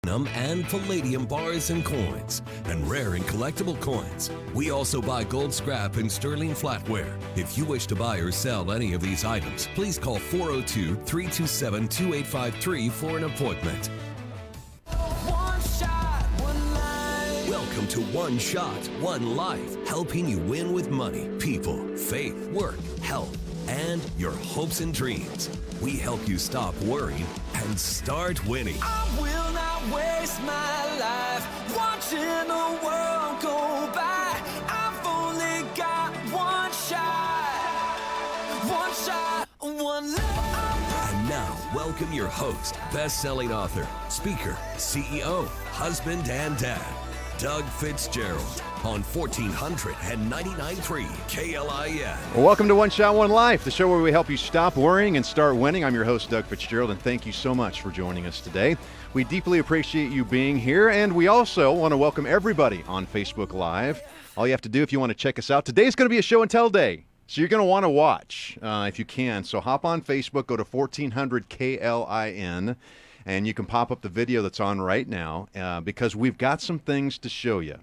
And palladium bars and coins, and rare and collectible coins. We also buy gold scrap and sterling flatware. If you wish to buy or sell any of these items, please call 402-327-2853 for an appointment. Welcome to One Shot, One Life, helping you win with money, people, faith, work, health, and your hopes and dreams. We help you stop worrying and start winning. I will not waste my life watching the world go by. I've only got one life. And now, welcome your host, best-selling author, speaker, CEO, husband, and dad, Doug Fitzgerald, on 1499.3 KLIN. Well, welcome to One Shot, One Life, the show where we help you stop worrying and start winning. I'm your host, Doug Fitzgerald, and thank you so much for joining us today. We deeply appreciate you being here, and we also want to welcome everybody on Facebook Live. All you have to do if you want to check us out, today's going to be a show and tell day, so you're going to want to watch if you can. So hop on Facebook, go to 1400 KLIN, and you can pop up the video that's on right now because we've got some things to show you.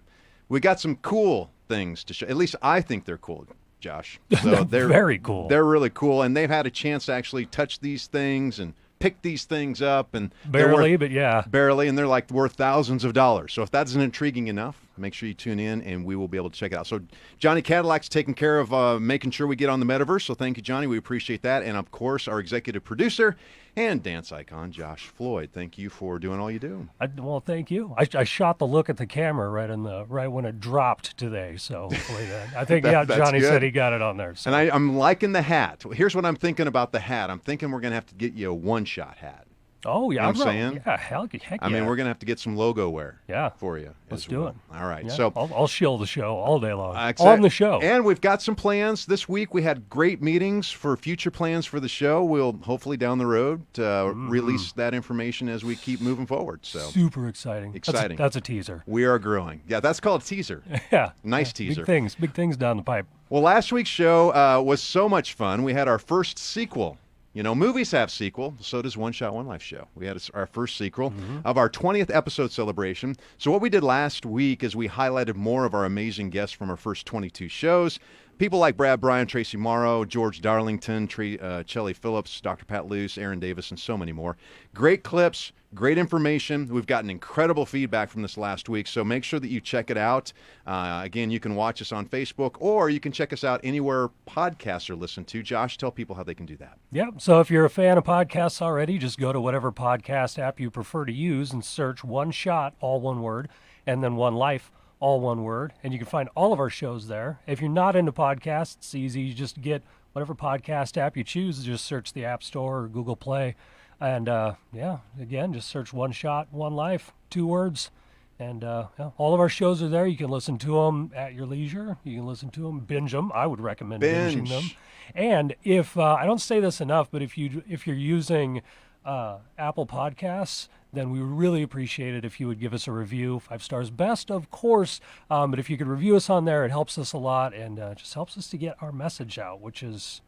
We got some cool things to show. At least I think they're cool, Josh. So they're very cool. They're really cool, and they've had a chance to actually touch these things and pick these things up, and barely, but yeah, barely, and they're like worth thousands of dollars. So if that isn't intriguing enough, make sure you tune in, and we will be able to check it out. So Johnny Cadillac's taking care of making sure we get on the metaverse. So thank you, Johnny. We appreciate that, and of course, our executive producer and dance icon, Josh Floyd. Thank you for doing all you do. Well, thank you. I shot the look at the camera right when it dropped today. So hopefully I think Johnny good. Said he got it on there. So. And I'm liking the hat. Here's what I'm thinking about the hat. I'm thinking we're going to have to get you a one-shot hat. Oh, yeah. You know what I'm saying? Yeah, heck yeah. I mean, we're going to have to get some logo wear for you. Let's do it. All right. Yeah, So I'll shill the show all day long. On the show. And we've got some plans this week. We had great meetings for future plans for the show. We'll hopefully down the road release that information as we keep moving forward. So super exciting. Exciting. That's a teaser. We are growing. Yeah, that's called a teaser. Yeah. Nice teaser. Big things down the pipe. Well, last week's show was so much fun. We had our first sequel. You know, movies have sequel, so does One Shot, One Life show. We had our first sequel of our 20th episode celebration. So what we did last week is we highlighted more of our amazing guests from our first 22 shows. People like Brad Bryan, Tracy Morrow, George Darlington, Chelly Phillips, Dr. Pat Luce, Aaron Davis, and so many more. Great clips, great information. We've gotten incredible feedback from this last week, so make sure that you check it out. Again, you can watch us on Facebook, or you can check us out anywhere podcasts are listened to. Josh, tell people how they can do that. Yeah, so if you're a fan of podcasts already, just go to whatever podcast app you prefer to use and search One Shot, all one word, and then One Life, all one word, and you can find all of our shows there. If you're not into podcasts, it's easy. You just get whatever podcast app you choose. Just search the App Store or Google Play. And, again, just search One Shot, One Life, 2 words. And all of our shows are there. You can listen to them at your leisure. You can listen to them, binge them. I would recommend binging them. And if I don't say this enough, but if you're using Apple Podcasts, then we would really appreciate it if you would give us a review. 5 stars best, of course. But if you could review us on there, it helps us a lot and just helps us to get our message out, which is,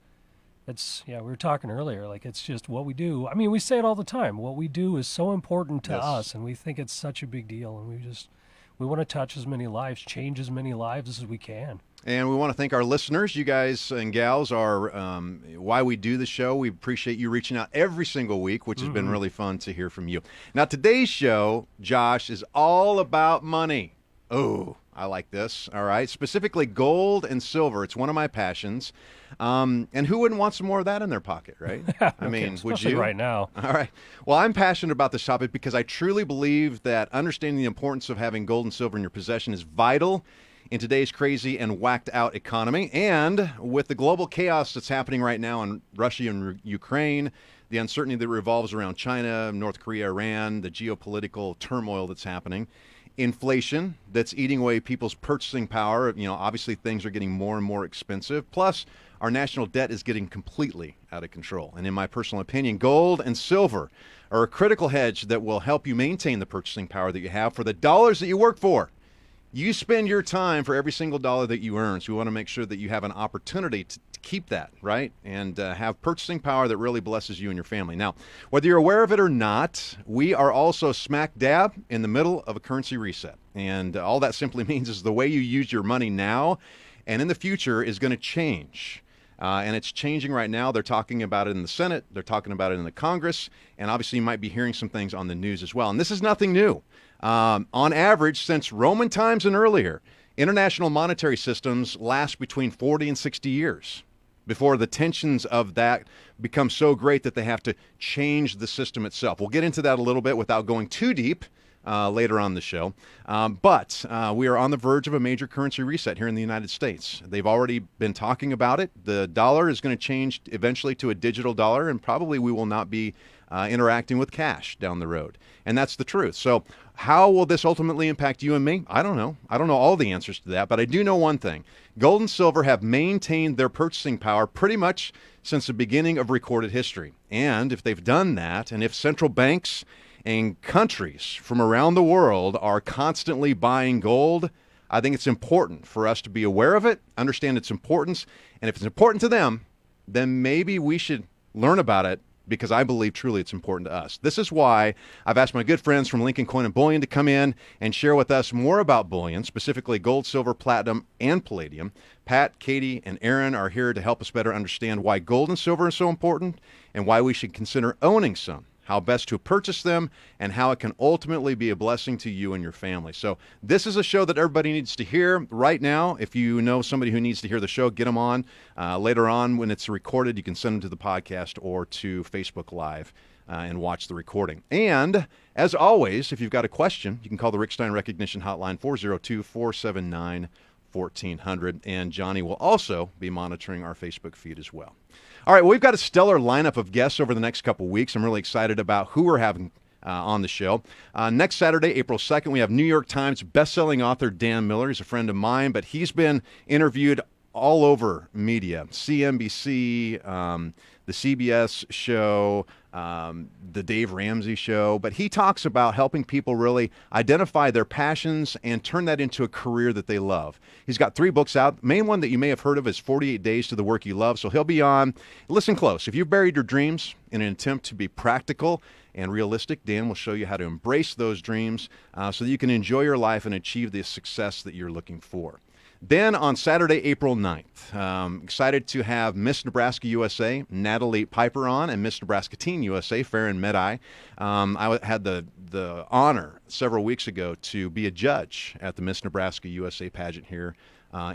we were talking earlier, like it's just what we do. I mean, we say it all the time. What we do is so important to us, and we think it's such a big deal, and we want to touch as many lives, change as many lives as we can. And we want to thank our listeners. You guys and gals are why we do the show. We appreciate you reaching out every single week, which has been really fun to hear from you. Now, today's show, Josh, is all about money. Oh, I like this. All right. Specifically gold and silver. It's one of my passions. And who wouldn't want some more of that in their pocket, right? I mean, would you? Right now. All right. Well, I'm passionate about this topic because I truly believe that understanding the importance of having gold and silver in your possession is vital in today's crazy and whacked out economy. And with the global chaos that's happening right now in Russia and Ukraine, the uncertainty that revolves around China, North Korea, Iran, the geopolitical turmoil that's happening, inflation that's eating away people's purchasing power. You know, obviously things are getting more and more expensive. Plus, our national debt is getting completely out of control. And in my personal opinion, gold and silver are a critical hedge that will help you maintain the purchasing power that you have for the dollars that you work for. You spend your time for every single dollar that you earn, so we want to make sure that you have an opportunity to keep that, right? And have purchasing power that really blesses you and your family. Now, whether you're aware of it or not, we are also smack dab in the middle of a currency reset. And all that simply means is the way you use your money now and in the future is going to change. And it's changing right now. They're talking about it in the Senate. They're talking about it in the Congress. And obviously, you might be hearing some things on the news as well. And this is nothing new. On average, since Roman times and earlier, international monetary systems last between 40 and 60 years before the tensions of that become so great that they have to change the system itself. We'll get into that a little bit without going too deep later on the show. But we are on the verge of a major currency reset here in the United States. They've already been talking about it. The dollar is going to change eventually to a digital dollar, and probably we will not be interacting with cash down the road. And that's the truth. So how will this ultimately impact you and me? I don't know. I don't know all the answers to that, but I do know one thing. Gold and silver have maintained their purchasing power pretty much since the beginning of recorded history. And if they've done that, and if central banks and countries from around the world are constantly buying gold, I think it's important for us to be aware of it, understand its importance, and if it's important to them, then maybe we should learn about it, because I believe truly it's important to us. This is why I've asked my good friends from Lincoln Coin and Bullion to come in and share with us more about bullion, specifically gold, silver, platinum, and palladium. Pat, Katie, and Aaron are here to help us better understand why gold and silver are so important and why we should consider owning some, how best to purchase them, and how it can ultimately be a blessing to you and your family. So this is a show that everybody needs to hear right now. If you know somebody who needs to hear the show, get them on. Later on, when it's recorded, you can send them to the podcast or to Facebook Live and watch the recording. And as always, if you've got a question, you can call the Rick Stein Recognition Hotline, 402-479-1400. And Johnny will also be monitoring our Facebook feed as well. All right, well, we've got a stellar lineup of guests over the next couple weeks. I'm really excited about who we're having on the show. Next Saturday, April 2nd, we have New York Times bestselling author Dan Miller. He's a friend of mine, but he's been interviewed all over media, CNBC, the CBS show, the Dave Ramsey show. But he talks about helping people really identify their passions and turn that into a career that they love. He's got 3 books out. The main one that you may have heard of is 48 Days to the Work You Love. So he'll be on. Listen close. If you've buried your dreams in an attempt to be practical and realistic, Dan will show you how to embrace those dreams so that you can enjoy your life and achieve the success that you're looking for. Then on Saturday, April 9th, excited to have Miss Nebraska USA, Natalie Piper on, and Miss Nebraska Teen USA, Farron Medai. I had the honor several weeks ago to be a judge at the Miss Nebraska USA pageant here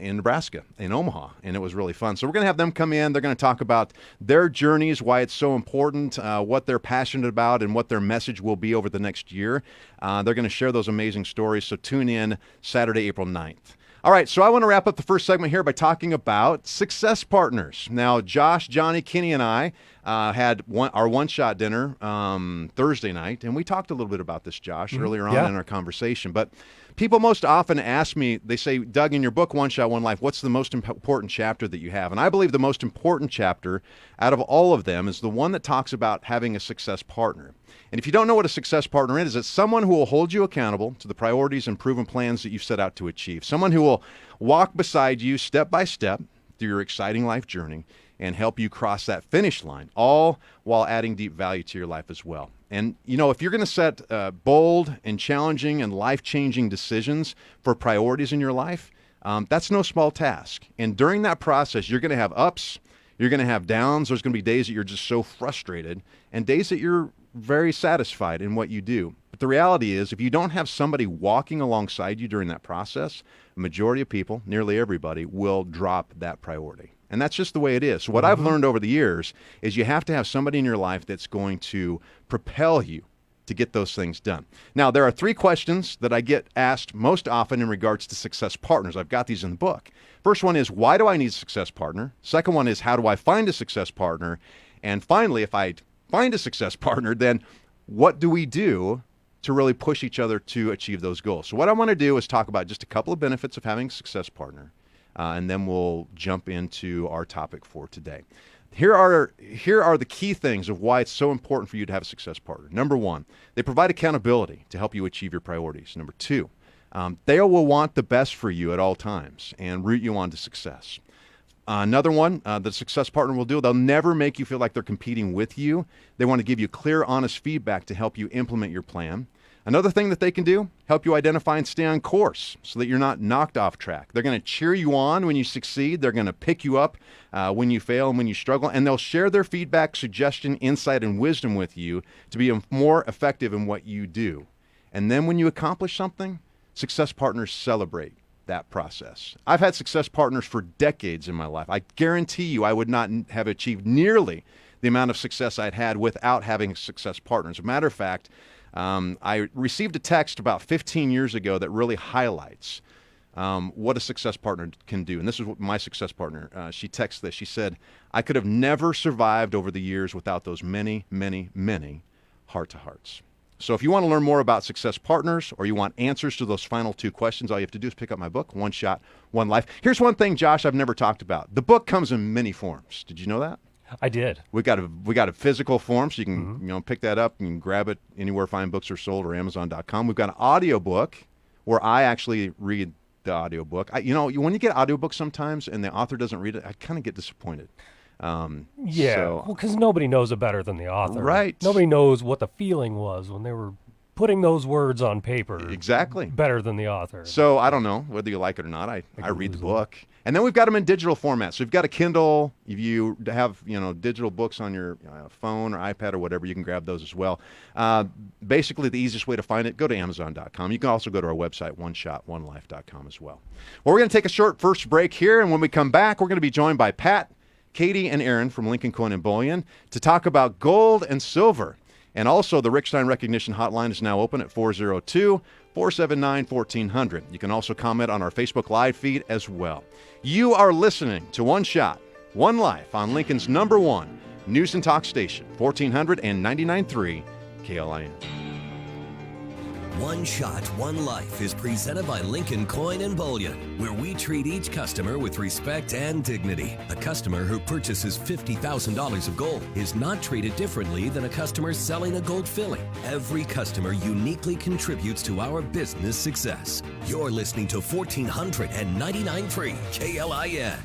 in Nebraska, in Omaha, and it was really fun. So we're going to have them come in. They're going to talk about their journeys, why it's so important, what they're passionate about, and what their message will be over the next year. They're going to share those amazing stories, so tune in Saturday, April 9th. All right, so I want to wrap up the first segment here by talking about Success Partners. Now, Josh, Johnny, Kenny, and I had our one-shot dinner Thursday night, and we talked a little bit about this, Josh, earlier on in our conversation. But people most often ask me, they say, Doug, in your book, One Shot, One Life, what's the most important chapter that you have? And I believe the most important chapter out of all of them is the one that talks about having a success partner. And if you don't know what a success partner is, it's someone who will hold you accountable to the priorities and proven plans that you've set out to achieve. Someone who will walk beside you step by step through your exciting life journey and help you cross that finish line, all while adding deep value to your life as well. And, you know, if you're going to set bold and challenging and life-changing decisions for priorities in your life, that's no small task. And during that process, you're going to have ups, you're going to have downs. There's going to be days that you're just so frustrated and days that you're very satisfied in what you do. But the reality is, if you don't have somebody walking alongside you during that process, the majority of people, nearly everybody, will drop that priority. And that's just the way it is. So what I've learned over the years is you have to have somebody in your life that's going to propel you to get those things done. Now, there are 3 questions that I get asked most often in regards to success partners. I've got these in the book. First one is, why do I need a success partner? Second one is, how do I find a success partner? And finally, if I find a success partner, then what do we do to really push each other to achieve those goals? So what I want to do is talk about just a couple of benefits of having a success partner, and then we'll jump into our topic for today. Here are the key things of why it's so important for you to have a success partner. Number 1, they provide accountability to help you achieve your priorities. Number 2, they will want the best for you at all times and root you on to success. Another one the Success Partner will do, they'll never make you feel like they're competing with you. They want to give you clear, honest feedback to help you implement your plan. Another thing that they can do, help you identify and stay on course so that you're not knocked off track. They're going to cheer you on when you succeed. They're going to pick you up when you fail and when you struggle. And they'll share their feedback, suggestion, insight, and wisdom with you to be more effective in what you do. And then when you accomplish something, Success Partners celebrate that process. I've had Success Partners for decades in my life. I guarantee you I would not have achieved nearly the amount of success I'd had without having Success Partners. As a matter of fact, I received a text about 15 years ago that really highlights what a Success Partner can do. And this is what my Success Partner, she texted this. She said, I could have never survived over the years without those many, many, many heart-to-hearts. So if you want to learn more about Success Partners or you want answers to those final two questions, all you have to do is pick up my book, One Shot, One Life. Here's one thing, Josh, I've never talked about. The book comes in many forms. Did you know that? I did. We got a physical form, so you can pick that up and grab it anywhere fine books are sold or Amazon.com. We've got an audio book where I actually read the audio book. When you get audiobooks sometimes and the author doesn't read it, I kind of get disappointed. Because nobody knows it better than the author. Right. Nobody knows what the feeling was when they were putting those words on paper. Exactly. Better than the author. So I don't know whether you like it or not. I read the book. And then we've got them in digital format. So you've got a Kindle. If you have digital books on your phone or iPad or whatever, you can grab those as well. Basically, the easiest way to find it, go to Amazon.com. You can also go to our website, OneShotOneLife.com as well. Well, we're going to take a short first break here, and when we come back, we're going to be joined by Pat, Katie, and Aaron from Lincoln Coin & Bullion to talk about gold and silver. And also, the Rick Stein Recognition Hotline is now open at 402-479-1400. You can also comment on our Facebook Live feed as well. You are listening to One Shot, One Life on Lincoln's #1 News and Talk station, 1499.3 KLIN. One Shot, One Life is presented by Lincoln Coin & Bullion, where we treat each customer with respect and dignity. A customer who purchases $50,000 of gold is not treated differently than a customer selling a gold filling. Every customer uniquely contributes to our business success. You're listening to 1499.3 KLIN.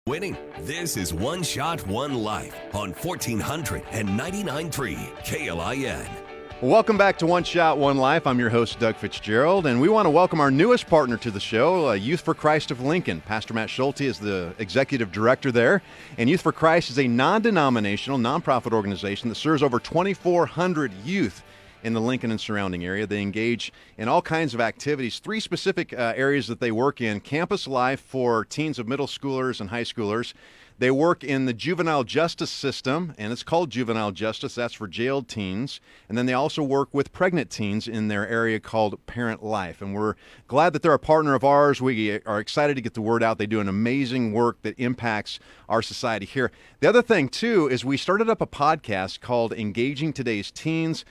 Winning. This is One Shot, One Life on 1499.3 KLIN. Welcome back to One Shot, One Life. I'm your host, Doug Fitzgerald, and we want to welcome our newest partner to the show, Youth for Christ of Lincoln. Pastor Matt Schulte is the executive director there, and Youth for Christ is a non-denominational, nonprofit organization that serves over 2,400 youth in the Lincoln and surrounding area. They engage in all kinds of activities. 3 specific areas that they work in: campus life for teens of middle schoolers and high schoolers. They work in the juvenile justice system, and it's called juvenile justice. That's for jailed teens. And then they also work with pregnant teens in their area called Parent Life. And we're glad that they're a partner of ours. We are excited to get the word out. They do an amazing work that impacts our society here. The other thing, too, is we started up a podcast called Engaging Today's Teens.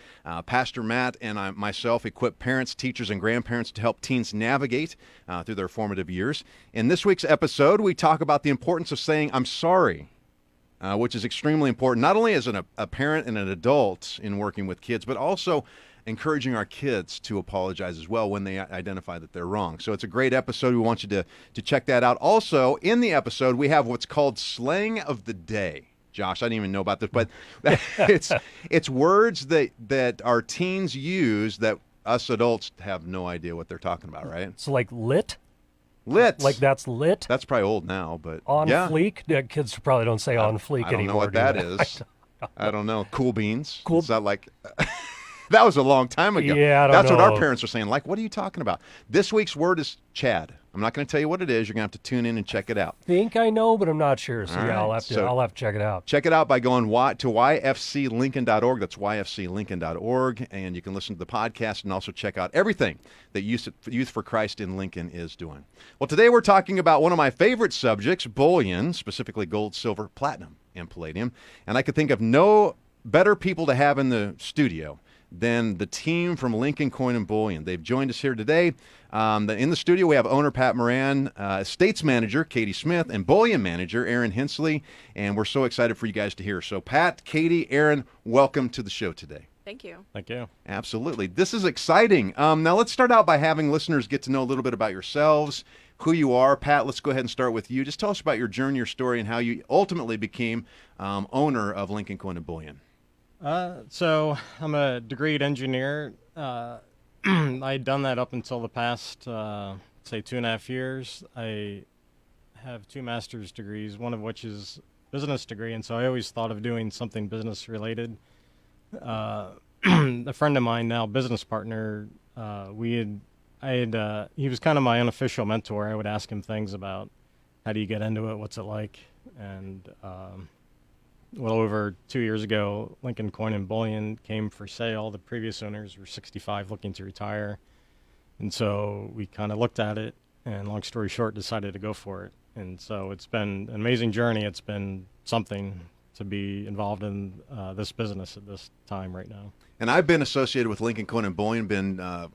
Pastor Matt and myself equip parents, teachers, and grandparents to help teens navigate through their formative years. In this week's episode, we talk about the importance of saying, "I'm sorry," which is extremely important, not only as a parent and an adult in working with kids, but also encouraging our kids to apologize as well when they identify that they're wrong. So it's a great episode. We want you to check that out. Also, in the episode, we have what's called Slang of the Day. Josh, I didn't even know about this, but it's words that our teens use that us adults have no idea what they're talking about, right? So like lit? Lit. Like that's lit? That's probably old now, but On yeah. fleek? Yeah, kids probably don't say on fleek I don't anymore. know what do that they? is. I don't know. Cool beans. Cool- Is that like... That was a long time ago. Yeah, I don't That's what our know. parents are saying. Like, what are you talking about? This week's word is Chad. I'm not going to tell you what it is. You're going to have to tune in and check it out. Think I know, but I'm not sure. So All yeah, right. I'll have to check it out. Check it out by going to yfclincoln.org. That's yfclincoln.org. And you can listen to the podcast and also check out everything that Youth for Christ in Lincoln is doing. Well, today we're talking about one of my favorite subjects, bullion, specifically gold, silver, platinum, and palladium. And I could think of no better people to have in the studio than the team from Lincoln Coin and Bullion. They've joined us here today. In the studio, we have owner Pat Moran, estates manager Katie Smith, and bullion manager Aaron Hensley. And we're so excited for you guys to hear. So Pat, Katie, Aaron, welcome to the show today. Thank you. Thank you. Absolutely. This is exciting. Now let's start out by having listeners get to know a little bit about yourselves, who you are. Pat, let's go ahead and start with you. Just tell us about your journey, your story, and how you ultimately became owner of Lincoln Coin and Bullion. So I'm a degreed engineer. I'd done that up until the past, say, 2.5 years. I have 2 master's degrees, one of which is business degree, and so I always thought of doing something business related. A friend of mine, now business partner, he was kind of my unofficial mentor. I would ask him things about how do you get into it, what's it like, and well over 2 years ago, Lincoln Coin and Bullion came for sale. The previous owners were 65, looking to retire. And so we kind of looked at it and, long story short, decided to go for it. And so it's been an amazing journey. It's been something to be involved in this business at this time right now. And I've been associated with Lincoln Coin and Bullion, been a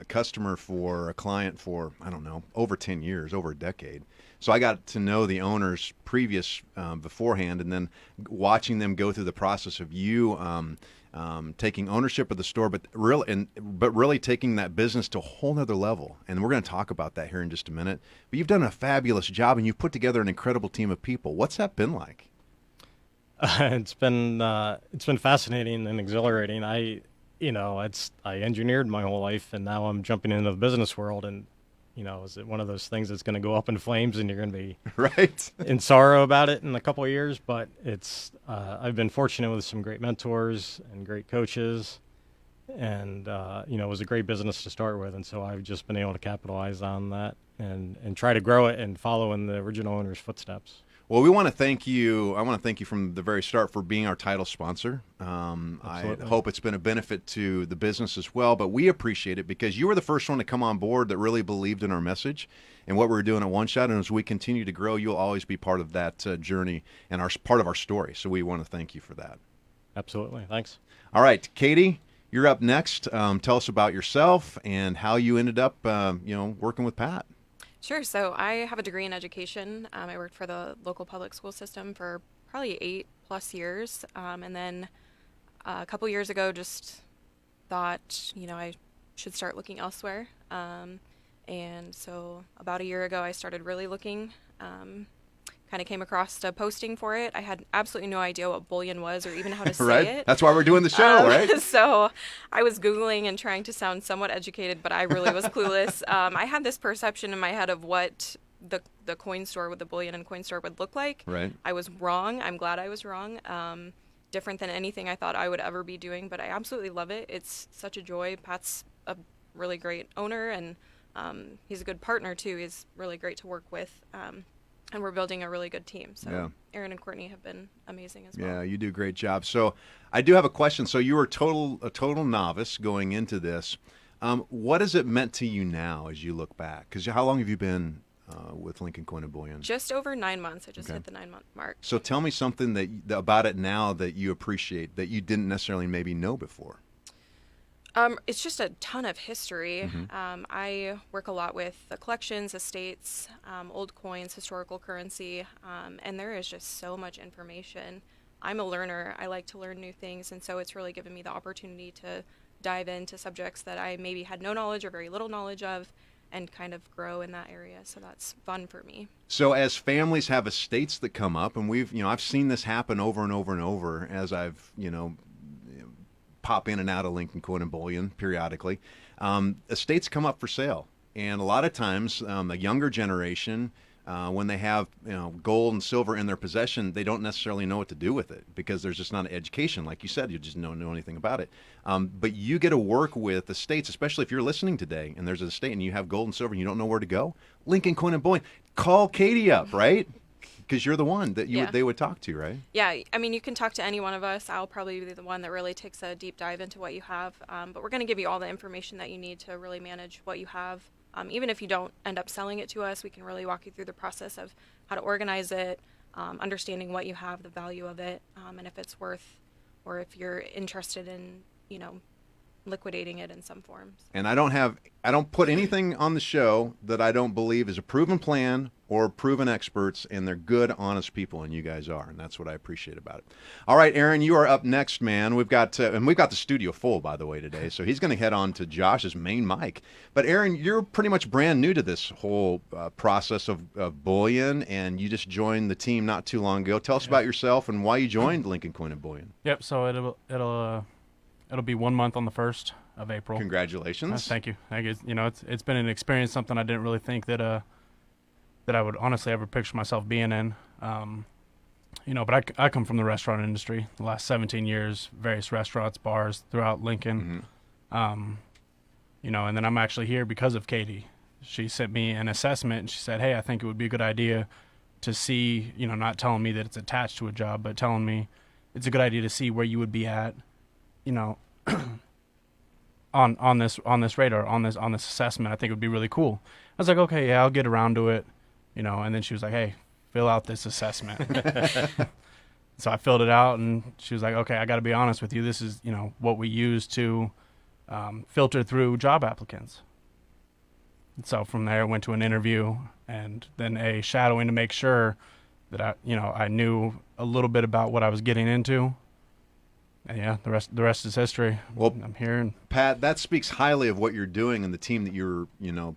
customer for a client for, I don't know, over 10 years, over a decade. So I got to know the owners previous beforehand, and then watching them go through the process of you taking ownership of the store, but really taking that business to a whole nother level. And we're going to talk about that here in just a minute. But you've done a fabulous job, and you've put together an incredible team of people. What's that been like? It's been fascinating and exhilarating. I engineered my whole life, and now I'm jumping into the business world. And is it one of those things that's going to go up in flames, and you're going to be right in sorrow about it in a couple of years? But it's I've been fortunate with some great mentors and great coaches, and it was a great business to start with, and so I've just been able to capitalize on that and try to grow it and follow in the original owner's footsteps. Well, we want to thank you. I want to thank you from the very start for being our title sponsor. I hope it's been a benefit to the business as well, but we appreciate it because you were the first one to come on board that really believed in our message and what we were doing at One Shot. And as we continue to grow, you'll always be part of that journey and part of our story. So we want to thank you for that. Absolutely. Thanks. All right, Katie, you're up next. Tell us about yourself and how you ended up, working with Pat. Sure. So I have a degree in education. I worked for the local public school system for probably 8+ years. And then a couple years ago, just thought, I should start looking elsewhere. And so about a year ago, I started really looking, kind of came across a posting for it. I had absolutely no idea what bullion was or even how to say right? it. That's why we're doing the show, right? So I was Googling and trying to sound somewhat educated, but I really was clueless. I had this perception in my head of what the coin store with the bullion and coin store would look like. Right. I was wrong. I'm glad I was wrong. different than anything I thought I would ever be doing, but I absolutely love it. It's such a joy. Pat's a really great owner, and he's a good partner too. He's really great to work with, and we're building a really good team. So Aaron and Courtney have been amazing as well. Yeah, you do a great job. So I do have a question. So you were a total novice going into this. What has it meant to you now as you look back? Because how long have you been with Lincoln Coin and Bullion? Just over 9 months. I just hit the 9-month mark. So tell me something about it now that you appreciate that you didn't necessarily maybe know before. It's just a ton of history. I work a lot with the collections, estates, old coins, historical currency, and there is just so much information. I'm a learner. I like to learn new things, and so it's really given me the opportunity to dive into subjects that I maybe had no knowledge or very little knowledge of, and kind of grow in that area. So that's fun for me. So as families have estates that come up, and I've seen this happen over and over and over as I've, pop in and out of Lincoln Coin and Bullion periodically. Estates come up for sale. And a lot of times, the younger generation, when they have gold and silver in their possession, they don't necessarily know what to do with it because there's just not an education. Like you said, you just don't know anything about it. But you get to work with estates, especially if you're listening today and there's an estate and you have gold and silver and you don't know where to go. Lincoln Coin and Bullion, call Katie up, right? Because you're the one that they would talk to, right? Yeah, I mean, you can talk to any one of us. I'll probably be the one that really takes a deep dive into what you have. But we're going to give you all the information that you need to really manage what you have. Even if you don't end up selling it to us, we can really walk you through the process of how to organize it, understanding what you have, the value of it, and if it's worth, or if you're interested in, liquidating it in some forms. And I don't put anything on the show that I don't believe is a proven plan or proven experts, and they're good, honest people, and you guys are, and that's what I appreciate about it. All right, Aaron, you are up next, man. We've got the studio full, by the way, today, so he's going to head on to Josh's main mic. But Aaron, you're pretty much brand new to this whole process of bullion, and you just joined the team not too long ago. Tell us about yourself and why you joined Lincoln Coin and Bullion. Yep. So it'll be 1 month on the 1st of April. Congratulations. Thank you. It's been an experience, something I didn't really think that I would honestly ever picture myself being in. But I come from the restaurant industry. The last 17 years, various restaurants, bars throughout Lincoln. And then I'm actually here because of Katie. She sent me an assessment and she said, hey, I think it would be a good idea to see, not telling me that it's attached to a job, but telling me it's a good idea to see where you would be at, on this radar, on this assessment. I think it would be really cool. I was like, okay, yeah, I'll get around to it, and then she was like, hey, fill out this assessment. So I filled it out, and she was like, okay, I got to be honest with you. This is, what we use to filter through job applicants. And so from there, I went to an interview and then a shadowing to make sure that I knew a little bit about what I was getting into. And yeah, the rest is history. Well, I'm here. And Pat, that speaks highly of what you're doing and the team that you're,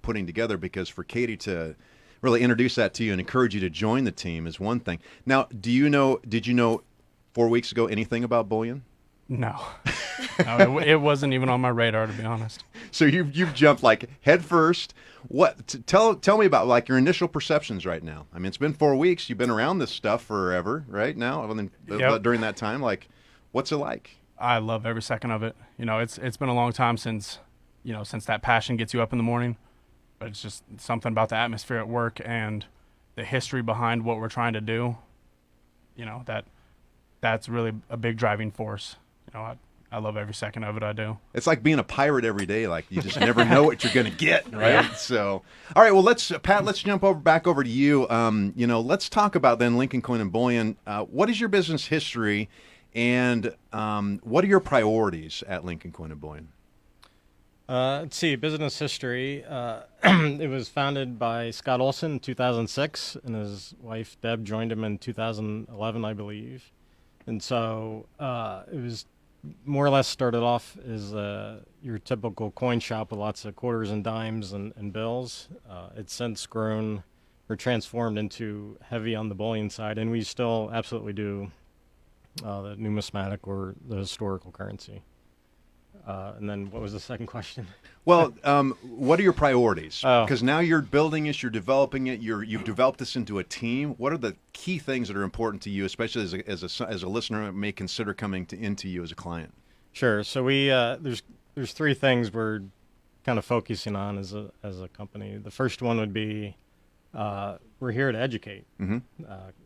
putting together, because for Katie to really introduce that to you and encourage you to join the team is one thing. Now, did you know 4 weeks ago anything about bullion? No. No, it wasn't even on my radar, to be honest. So you've jumped like head first. Tell me about like your initial perceptions right now. I mean, it's been 4 weeks. You've been around this stuff forever, right? Now, during that time, like, what's it like? I love every second of it. It's been a long time since that passion gets you up in the morning, but it's just something about the atmosphere at work and the history behind what we're trying to do. That's really a big driving force. I love every second of it. I do. It's like being a pirate every day. Like, you just never know what you're going to get, right? Yeah. So, all right. Well, let's jump back over to you. Let's talk about then Lincoln Coin and Bullion. What is your business history, and what are your priorities at Lincoln Coin and Bullion? Let's see, business history. It was founded by Scott Olson in 2006, and his wife Deb joined him in 2011, I believe. And so it was more or less started off as your typical coin shop with lots of quarters and dimes and bills. It's since grown or transformed into heavy on the bullion side, and we still absolutely do the numismatic or the historical currency. And then what was the second question? Well, what are your priorities? Oh. Because now you're building this, you're developing it, you've developed this into a team. What are the key things that are important to you, especially as a listener that may consider coming into you as a client? Sure. So we there's three things we're kind of focusing on as a company. The first one would be we're here to educate. Mm-hmm.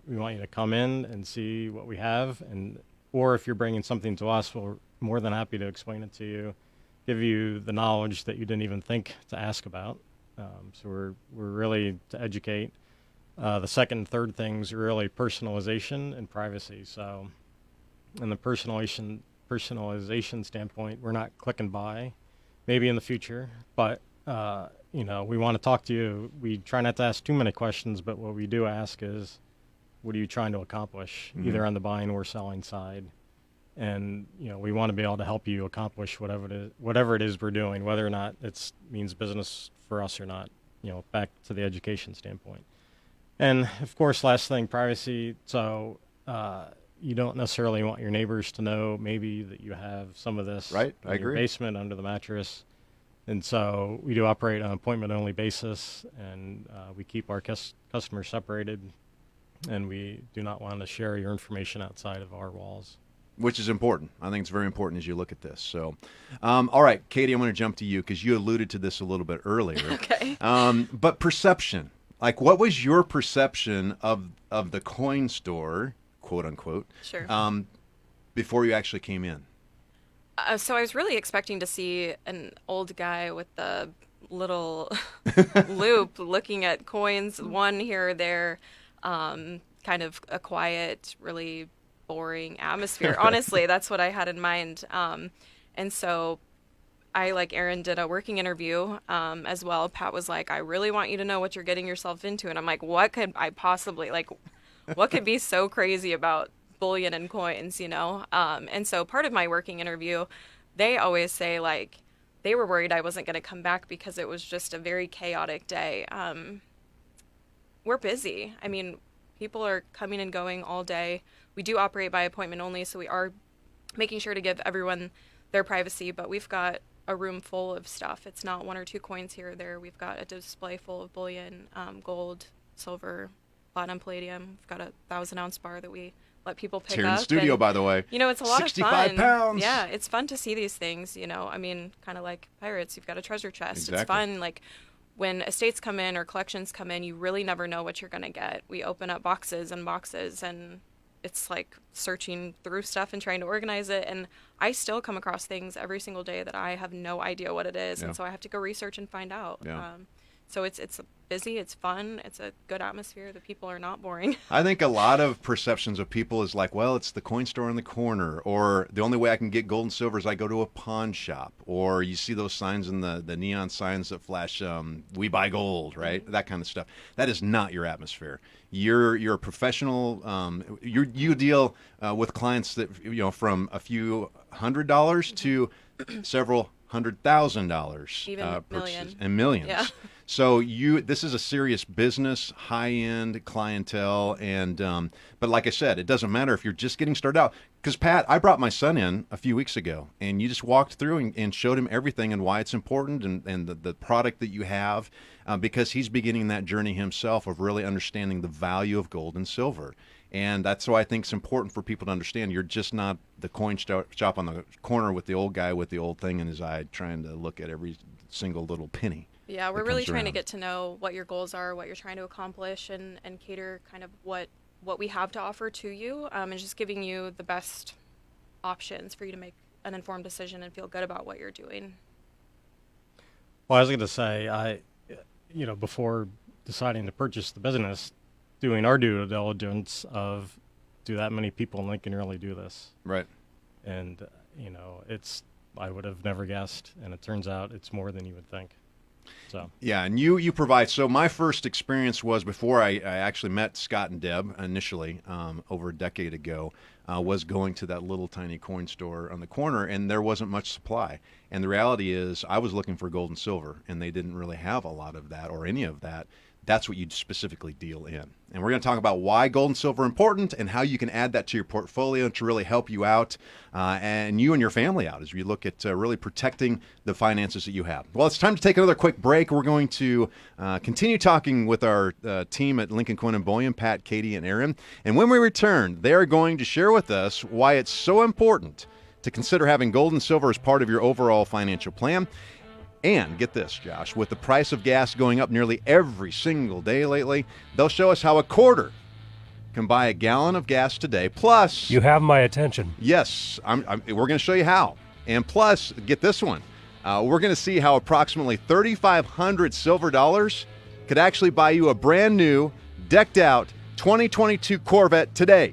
We want you to come in and see what we have, or if you're bringing something to us, we're more than happy to explain it to you, give you the knowledge that you didn't even think to ask about. So we're really to educate. The second and third things are really personalization and privacy. So in the personalization standpoint, we're not click and buy, maybe in the future, but we want to talk to you. We try not to ask too many questions, but what we do ask is, what are you trying to accomplish, either on the buying or selling side? And we want to be able to help you accomplish whatever it is we're doing, whether or not it means business for us or not. Back to the education standpoint. And of course, last thing, privacy. So you don't necessarily want your neighbors to know maybe that you have some of this Right, in I your agree. basement under the mattress. And so we do operate on an appointment-only basis, and we keep our customers separated, and we do not want to share your information outside of our walls. Which is important. I think it's very important as you look at this. So, all right, Katie, I'm going to jump to you because you alluded to this a little bit earlier. Okay. But perception, like what was your perception of the coin store, quote unquote, Sure. before you actually came in? So I was really expecting to see an old guy with the little loop looking at coins, one here or there, kind of a quiet, really boring atmosphere. Honestly, that's what I had in mind. And so I, like Aaron, did a working interview as well. Pat was like, I really want you to know what you're getting yourself into. And I'm like, what could I possibly, what could be so crazy about bullion and coins, And so part of my working interview, they always say, they were worried I wasn't going to come back because it was just a very chaotic day. We're busy. I mean, people are coming and going all day. We do operate by appointment only, so we are making sure to give everyone their privacy, but we've got a room full of stuff. It's not one or two coins here or there. We've got a display full of bullion, gold, silver, platinum, palladium. We've got a 1,000-ounce bar that we let people pick It's here up. in the studio, and, by the way. it's a lot of 65 fun. pounds. Yeah, it's fun to see these things, I mean, kind of like pirates. You've got a treasure chest. Exactly. It's fun. When estates come in or collections come in, you really never know what you're going to get. We open up boxes and boxes, and it's like searching through stuff and trying to organize it. And I still come across things every single day that I have no idea what it is. Yeah. And so I have to go research and find out. Yeah. So it's busy, it's fun, it's a good atmosphere. The people are not boring. I think a lot of perceptions of people is like, well, it's the coin store in the corner, or the only way I can get gold and silver is I go to a pawn shop, or you see those signs in the neon signs that flash, we buy gold, right? That kind of stuff. That is not your atmosphere. You're a professional. You deal with clients that from a few $100s to several $100,000, Even million. and millions. Yeah. So this is a serious business, high-end clientele, and but like I said, it doesn't matter if you're just getting started out. Because Pat, I brought my son in a few weeks ago, and you just walked through and showed him everything and why it's important and the product that you have, because he's beginning that journey himself of really understanding the value of gold and silver. And that's why I think it's important for people to understand you're just not the coin shop on the corner with the old guy with the old thing in his eye trying to look at every single little penny. Yeah, we're that really comes trying to around. get to know what your goals are, what you're trying to accomplish, and cater kind of what we have to offer to you, and just giving you the best options for you to make an informed decision and feel good about what you're doing. Well, I was going to say, before deciding to purchase the business, doing our due diligence of, do that many people in Lincoln really do this? Right. And, I would have never guessed, and it turns out it's more than you would think. So. Yeah, and you provide. So my first experience was before I actually met Scott and Deb initially over a decade ago, was going to that little tiny coin store on the corner, and there wasn't much supply. And the reality is I was looking for gold and silver, and they didn't really have a lot of that or any of that. That's what you specifically deal in. And we're going to talk about why gold and silver are important and how you can add that to your portfolio to really help you out and you and your family out as we look at really protecting the finances that you have. Well, it's time to take another quick break. We're going to continue talking with our team at Lincoln Coin and Bullion, Pat, Katie, and Aaron. And when we return, they're going to share with us why it's so important to consider having gold and silver as part of your overall financial plan. And get this, Josh, with the price of gas going up nearly every single day lately, they'll show us how a quarter can buy a gallon of gas today. Plus, You have my attention. yes, we're going to show you how. And plus, get this one. We're going to see how approximately 3,500 silver dollars could actually buy you a brand new, decked out 2022 Corvette today.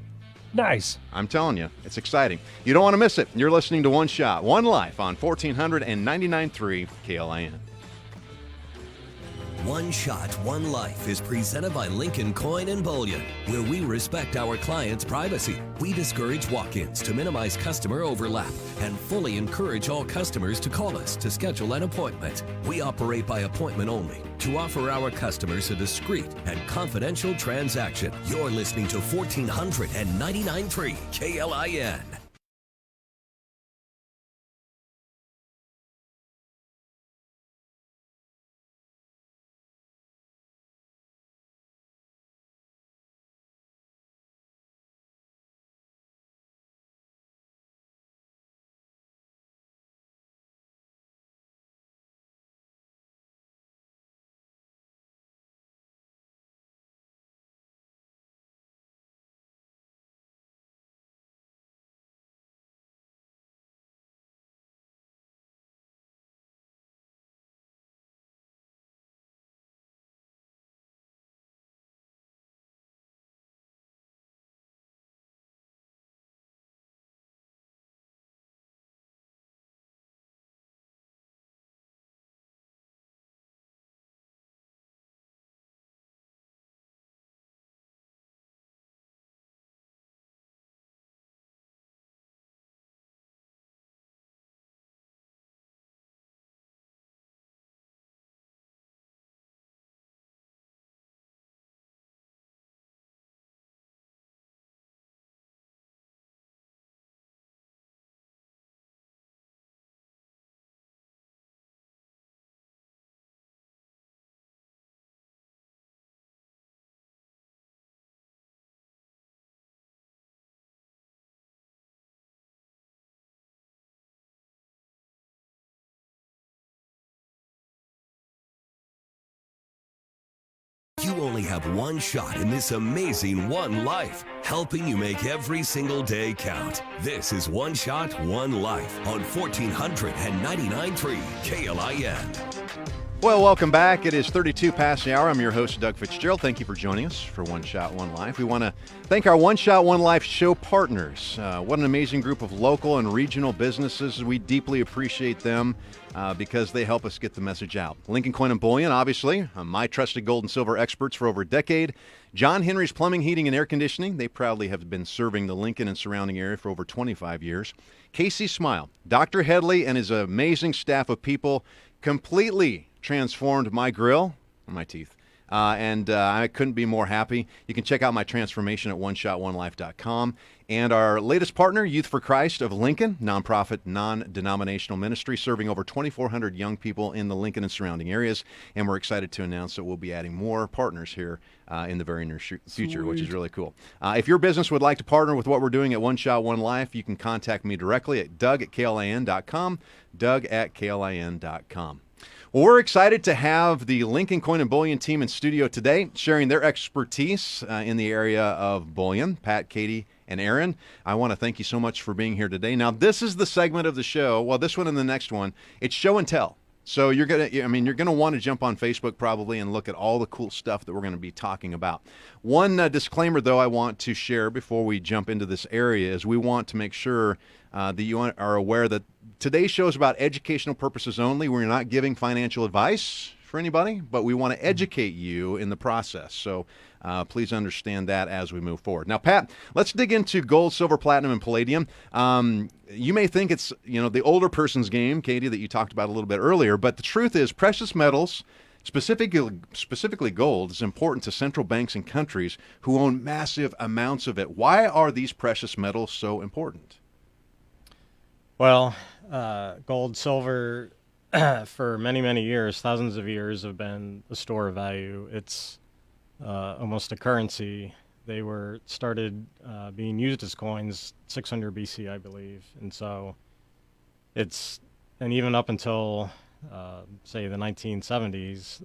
Nice. I'm telling you, it's exciting. You don't want to miss it. You're listening to One Shot, One Life on 1499.3 KLIN. One Shot, One Life is presented by Lincoln Coin and Bullion, where we respect our clients' privacy. We discourage walk-ins to minimize customer overlap and fully encourage all customers to call us to schedule an appointment. We operate by appointment only to offer our customers a discreet and confidential transaction. You're listening to 1499.3 KLIN. You only have one shot in this amazing one life, helping you make every single day count. This is One Shot, One Life on 1499.3 KLIN. Well, welcome back. It is 32 past the hour. I'm your host, Doug Fitzgerald. Thank you for joining us for One Shot, One Life. We want to thank our One Shot, One Life show partners. What an amazing group of local and regional businesses. We deeply appreciate them because they help us get the message out. Lincoln Coin and Bullion, obviously, my trusted gold and silver experts for over a decade. John Henry's Plumbing, Heating, and Air Conditioning. They proudly have been serving the Lincoln and surrounding area for over 25 years. Casey Smile, Dr. Headley and his amazing staff of people completely transformed my grill, my teeth, and I couldn't be more happy. You can check out my transformation at oneshotonelife.com. And our latest partner, Youth for Christ of Lincoln, nonprofit, non-denominational ministry, serving over 2,400 young people in the Lincoln and surrounding areas. And we're excited to announce that we'll be adding more partners here in the very near future, which is really cool. If your business would like to partner with what we're doing at One Shot, One Life, you can contact me directly at doug@klin.com, doug@klin.com. Well, we're excited to have the Lincoln Coin and Bullion team in studio today, sharing their expertise in the area of bullion. Pat, Katie, and Aaron, I want to thank you so much for being here today. Now, this is the segment of the show. Well, this one and the next one, it's show and tell. So you're gonna want to jump on Facebook probably and look at all the cool stuff that we're going to be talking about. One disclaimer, though, I want to share before we jump into this area is we want to make sure that you are aware that today's show is about educational purposes only. We're not giving financial advice for anybody, but we want to educate you in the process. So please understand that as we move forward. Now, Pat, let's dig into gold, silver, platinum, and palladium. You may think it's the older person's game, Katie, that you talked about a little bit earlier, but the truth is precious metals Specifically, gold is important to central banks and countries who own massive amounts of it. Why are these precious metals so important? Well, gold, silver, for many, many years, thousands of years, have been a store of value. It's almost a currency. They were started being used as coins 600 BC, I believe, and so and even up until say the 1970s,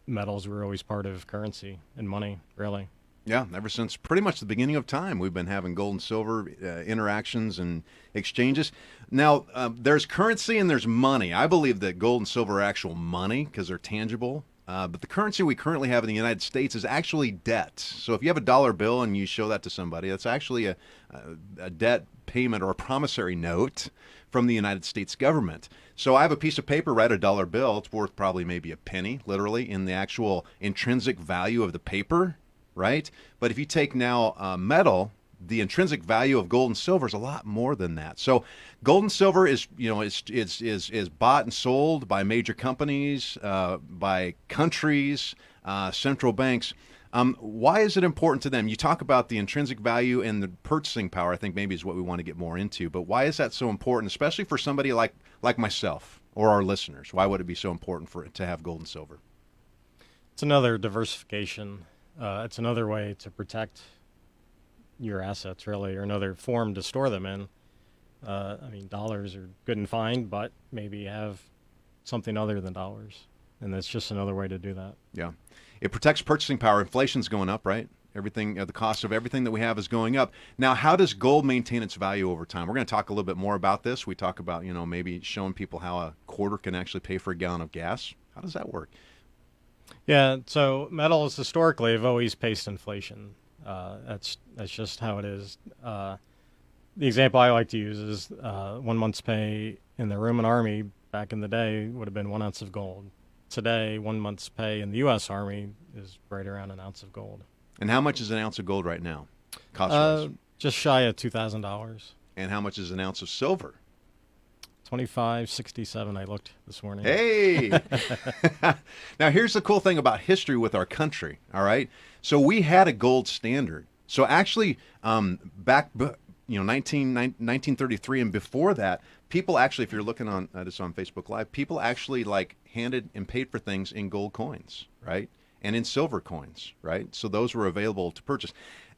metals were always part of currency and money, really. Yeah, ever since pretty much the beginning of time, we've been having gold and silver interactions and exchanges. Now, there's currency and there's money. I believe that gold and silver are actual money because they're tangible. But the currency we currently have in the United States is actually debt. So if you have a dollar bill and you show that to somebody, that's actually a debt payment or a promissory note from the United States government. So I have a piece of paper, right, a dollar bill. It's worth probably maybe a penny, literally, in the actual intrinsic value of the paper, right? But if you take now metal, the intrinsic value of gold and silver is a lot more than that. So gold and silver is bought and sold by major companies, by countries, central banks. Why is it important to them? You talk about the intrinsic value and the purchasing power, I think maybe is what we want to get more into. But why is that so important, especially for somebody like myself or our listeners? Why would it be so important for it to have gold and silver? It's another diversification. It's another way to protect your assets, really, or another form to store them in. I mean, dollars are good and fine, but maybe have something other than dollars. And that's just another way to do that. Yeah. It protects purchasing power. Inflation's going up, right? Everything, the cost of everything that we have is going up. Now, how does gold maintain its value over time? We're going to talk a little bit more about this. We talk about, maybe showing people how a quarter can actually pay for a gallon of gas. How does that work? Yeah, so metals historically have always paced inflation. That's just how it is. The example I like to use is 1 month's pay in the Roman army back in the day would have been 1 ounce of gold. Today, 1 month's pay in the U.S. Army is right around an ounce of gold. And how much is an ounce of gold right now? Cost-wise? Just shy of $2,000. And how much is an ounce of silver? $25.67. I looked this morning. Hey! Now, here's the cool thing about history with our country, all right? So we had a gold standard. So actually, back 1933 and before that, people actually, if you're looking on this on Facebook Live, people actually handed and paid for things in gold coins, right? And in silver coins, right? So those were available to purchase.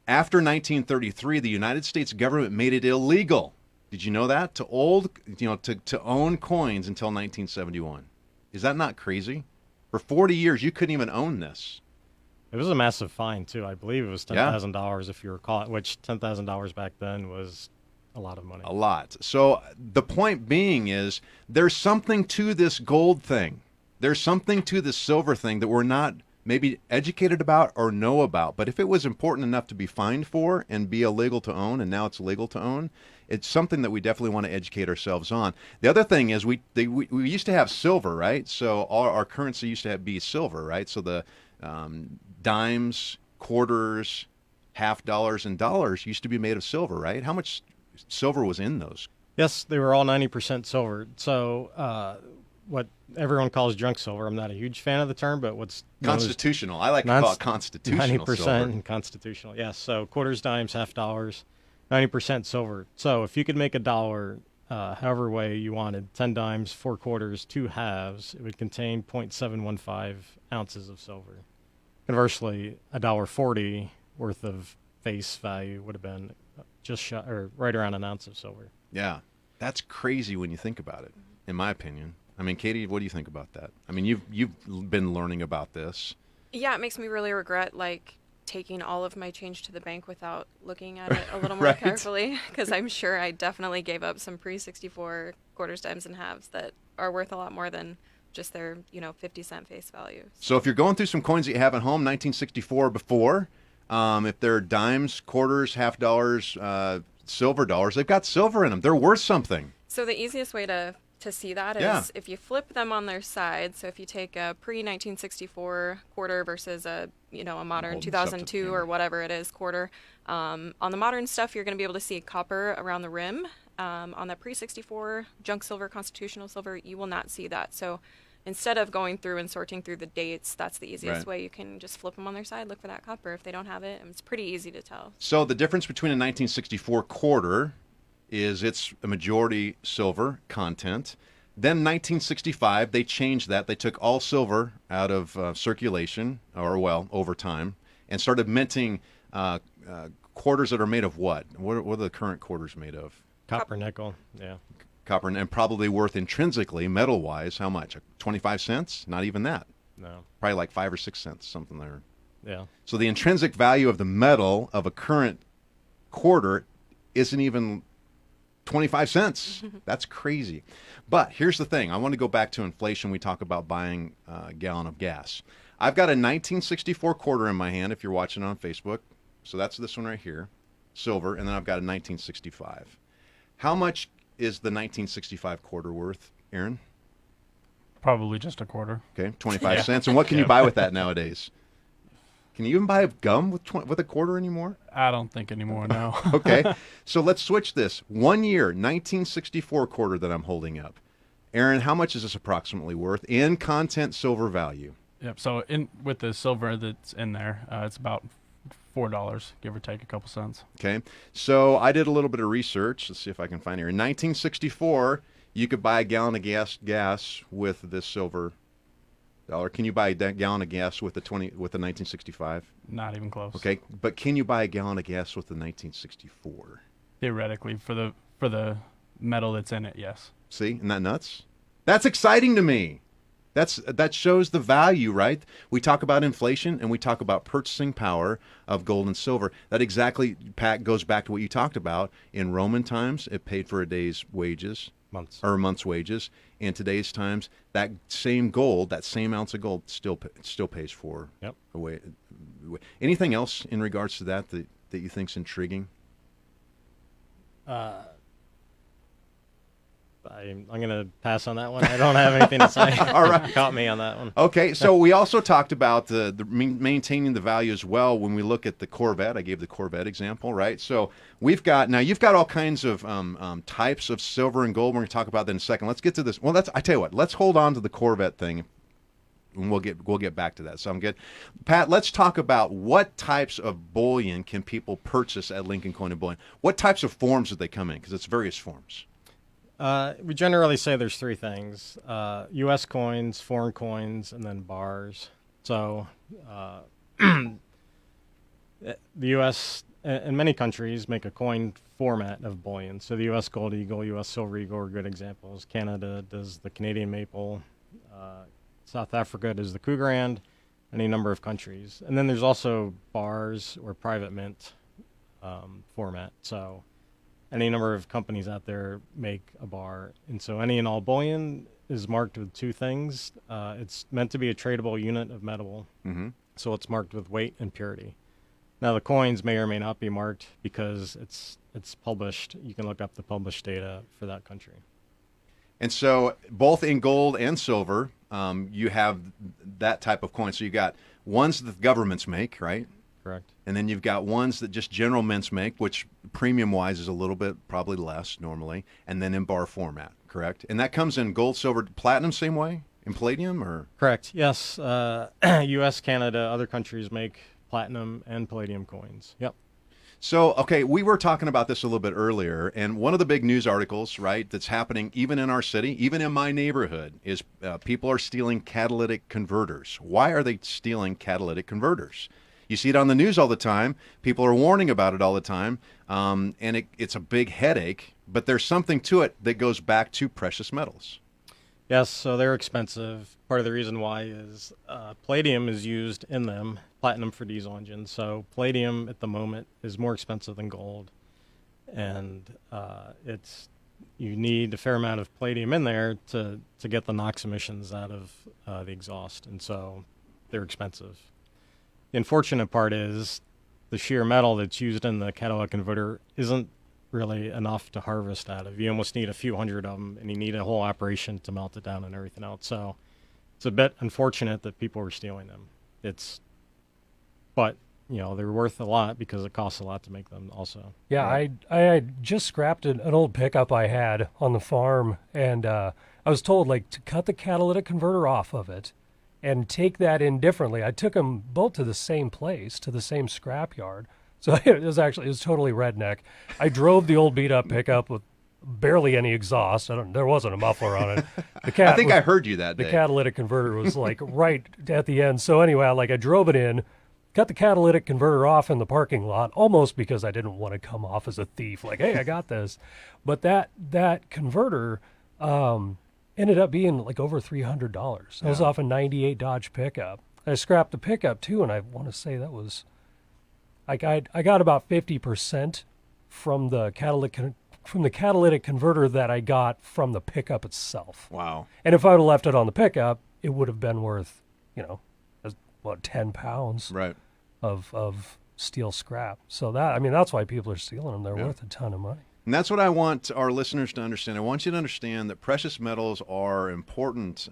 After 1933, the United States government made it illegal. Did you know that? To own coins until 1971. Is that not crazy? For 40 years, you couldn't even own this. It was a massive fine, too. I believe it was $10,000 if you recall, which $10,000 back then was a lot of money. A lot. So the point being is there's something to this gold thing. There's something to this silver thing that we're not maybe educated about or know about. But if it was important enough to be fined for and be illegal to own, and now it's legal to own, it's something that we definitely want to educate ourselves on. The other thing is we used to have silver, right? So all our currency used to be silver, right? So the dimes, quarters, half dollars, and dollars used to be made of silver, right? How much silver was in those? Yes, they were all 90% silver. So what everyone calls junk silver, I'm not a huge fan of the term, but what's constitutional. I like to call it constitutional 90% silver. Constitutional, yes. So quarters, dimes, half dollars, 90% silver. So if you could make a dollar however way you wanted, 10 dimes, 4 quarters, 2 halves, it would contain 0.715 ounces of silver. Conversely, $1.40 worth of face value would have been just shot, or right around an ounce of silver. Yeah, that's crazy when you think about it, in my opinion. I mean, Katie, what do you think about that? I mean, you've been learning about this. Yeah, it makes me really regret taking all of my change to the bank without looking at it a little more Right. carefully, because I'm sure I definitely gave up some pre-64 quarters, dimes, and halves that are worth a lot more than just their 50-cent face value. So if you're going through some coins that you have at home, 1964 or before, if they're dimes, quarters, half dollars, silver dollars, they've got silver in them. They're worth something. So the easiest way to see that is Yeah. if you flip them on their side. So if you take a pre-1964 quarter versus a modern Holding this up to the 2002 camera. or whatever it is quarter, on the modern stuff you're going to be able to see copper around the rim. On the pre-64 junk silver, constitutional silver, you will not see that. So instead of going through and sorting through the dates, that's the easiest Right. way. You can just flip them on their side, look for that copper. If they don't have it, it's pretty easy to tell. So the difference between a 1964 quarter is it's a majority silver content. Then 1965, they changed that. They took all silver out of circulation, or well, over time, and started minting quarters that are made of what? What are the current quarters made of? Copper, nickel, yeah. Copper, and probably worth intrinsically, metal-wise, how much? 25 cents? Not even that. No, Probably like 5 or 6 cents, something there. yeah. So the intrinsic value of the metal of a current quarter isn't even 25 cents. That's crazy. But here's the thing. I want to go back to inflation. We talk about buying a gallon of gas. I've got a 1964 quarter in my hand if you're watching on Facebook. So that's this one right here, silver, and then I've got a 1965. How much is the 1965 quarter worth, Aaron? Probably just a quarter. Okay, 25 cents. And what can you buy with that nowadays? Can you even buy gum with a quarter anymore? I don't think anymore. No. Okay, so let's switch this. 1 year, 1964 quarter that I'm holding up. Aaron, how much is this approximately worth in content silver value? Yep. So with the silver that's in there, it's about $4, give or take a couple cents. Okay, so I did a little bit of research. Let's see if I can find it here. In 1964, you could buy a gallon of gas with this silver dollar. Can you buy a gallon of gas with the 1965? Not even close. Okay, but can you buy a gallon of gas with the 1964? Theoretically, for the metal that's in it, yes. See, isn't that nuts? That's exciting to me. That shows the value, right? We talk about inflation and we talk about purchasing power of gold and silver. That exactly, Pat, goes back to what you talked about. In Roman times, it paid for a day's wages. Months. Or a month's wages. In today's times, that same gold, that same ounce of gold still pays for Yep. a way. Anything else in regards to that you think's intriguing? I'm going to pass on that one. I don't have anything to say. All right. Caught me on that one. Okay, so we also talked about the maintaining the value as well when we look at the Corvette. I gave the Corvette example, right? So you've got all kinds of types of silver and gold. We're going to talk about that in a second. Let's get to this. Well, I tell you what. Let's hold on to the Corvette thing, and we'll get back to that. Sound good? Pat, let's talk about what types of bullion can people purchase at Lincoln Coin and Bullion. What types of forms do they come in? Because it's various forms. We generally say there's three things: U.S. coins, foreign coins, and then bars. So the U.S. and many countries make a coin format of bullion. So the U.S. Gold Eagle, U.S. Silver Eagle are good examples. Canada does the Canadian Maple. South Africa does the Cougarand. Any number of countries. And then there's also bars or private mint format. So any number of companies out there make a bar. And so any and all bullion is marked with two things. It's meant to be a tradable unit of metal. Mm-hmm. So it's marked with weight and purity. Now the coins may or may not be marked because it's published. You can look up the published data for that country. And so both in gold and silver, you have that type of coin. So you got ones that the governments make, right? Correct. And then you've got ones that just general mints make, which premium-wise is a little bit probably less normally, and then in bar format, correct? And that comes in gold, silver, platinum, same way? In palladium, or? Correct. Yes. U.S., Canada, other countries make platinum and palladium coins. Yep. So, okay, we were talking about this a little bit earlier, and one of the big news articles, right, that's happening even in our city, even in my neighborhood, is people are stealing catalytic converters. Why are they stealing catalytic converters? You see it on the news all the time. People are warning about it all the time, and it's a big headache, but there's something to it that goes back to precious metals. Yes, so they're expensive. Part of the reason why is palladium is used in them, platinum for diesel engines. So palladium at the moment is more expensive than gold, and you need a fair amount of palladium in there to get the NOx emissions out of the exhaust, and so they're expensive. The unfortunate part is the sheer metal that's used in the catalytic converter isn't really enough to harvest out of. You almost need a few hundred of them, and you need a whole operation to melt it down and everything else. So it's a bit unfortunate that people are stealing them. But they're worth a lot because it costs a lot to make them also. Yeah, I just scrapped an old pickup I had on the farm, and I was told like to cut the catalytic converter off of it and take that in differently. I took them both to the same place, to the same scrap yard. So it was totally redneck. I drove the old beat up pickup with barely any exhaust. There wasn't a muffler on it. I think I heard you that the day. catalytic converter was like right at the end. So anyway, I drove it in, cut the catalytic converter off in the parking lot, almost because I didn't want to come off as a thief. Like, hey, I got this. But that converter ended up being like over $300. That was off a '98 Dodge pickup. I scrapped the pickup too, and I want to say that was like I got about 50% from the catalytic converter that I got from the pickup itself. Wow. And if I would have left it on the pickup, it would have been worth, 10 pounds Right. of steel scrap. So that's why people are stealing them. They're worth a ton of money. And that's what I want our listeners to understand. I want you to understand that precious metals are important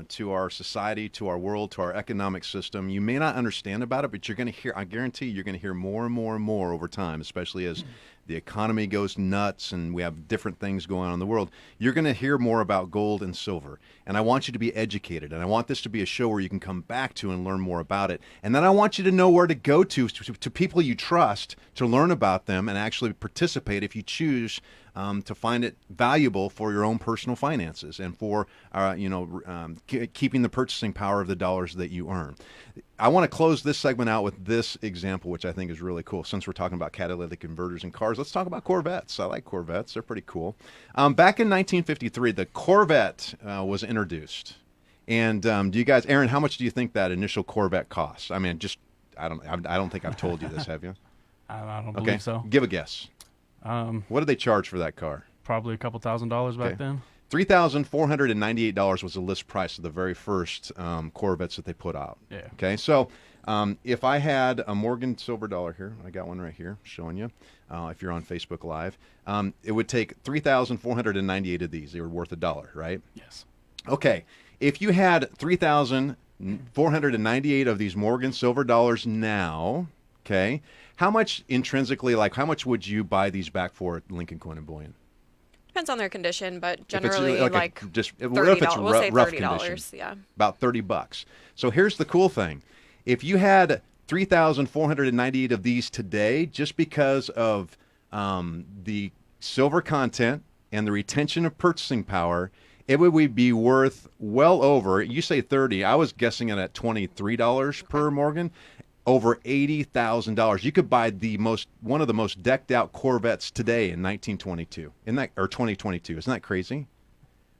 to our society, to our world, to our economic system. You may not understand about it, but you're going to hear, I guarantee you're going to hear more and more and more over time, especially as the economy goes nuts and we have different things going on in the world. You're going to hear more about gold and silver. And I want you to be educated. And I want this to be a show where you can come back to and learn more about it. And then I want you to know where to go to people you trust to learn about them and actually participate if you choose to find it valuable for your own personal finances and for keeping the purchasing power of the dollars that you earn. I want to close this segment out with this example, which I think is really cool. Since we're talking about catalytic converters in cars, let's talk about Corvettes. I like Corvettes. They're pretty cool. Back in 1953, the Corvette was introduced. And do you guys, Aaron, how much do you think that initial Corvette cost? I mean, I don't think I've told you this, have you? I don't believe so. Give a guess. What did they charge for that car? Probably a couple $1,000s back then. $3,498 was the list price of the very first Corvettes that they put out. Yeah. Okay, so if I had a Morgan silver dollar here, I got one right here showing you. If you're on Facebook Live, it would take 3,498 of these. They were worth $1, right? Yes. Okay, if you had 3,498 of these Morgan silver dollars now, okay, how much intrinsically, like how much would you buy these back for at Lincoln Coin & Bullion? Depends on their condition, but If it's generally like $30. if it's We'll say rough $30. condition, Yeah. about $30. So here's the cool thing: if you had 3,498 of these today, just because of the silver content and the retention of purchasing power, it would be worth well over. You say 30. I was guessing it at $23 per Morgan. Over $80,000. You could buy one of the most decked out Corvettes today in 2022. Isn't that crazy?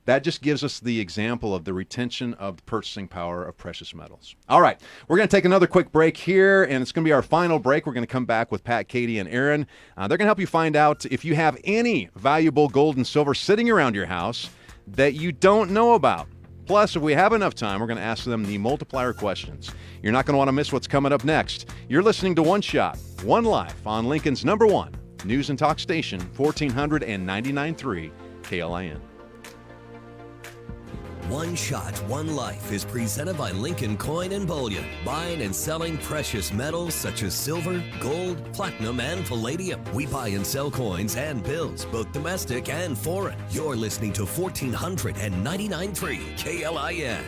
That just gives us the example of the retention of the purchasing power of precious metals. All right, we're going to take another quick break here, and it's going to be our final break. We're going to come back with Pat, Katie, and Aaron. They're going to help you find out if you have any valuable gold and silver sitting around your house that you don't know about. Plus, if we have enough time, we're going to ask them the multiplier questions. You're not going to want to miss what's coming up next. You're listening to One Shot, One Life on Lincoln's #1 news and talk station, 1499.3 KLIN. One Shot, One Life is presented by Lincoln Coin & Bullion, buying and selling precious metals such as silver, gold, platinum, and palladium. We buy and sell coins and bills, both domestic and foreign. You're listening to 1499.3 KLIN.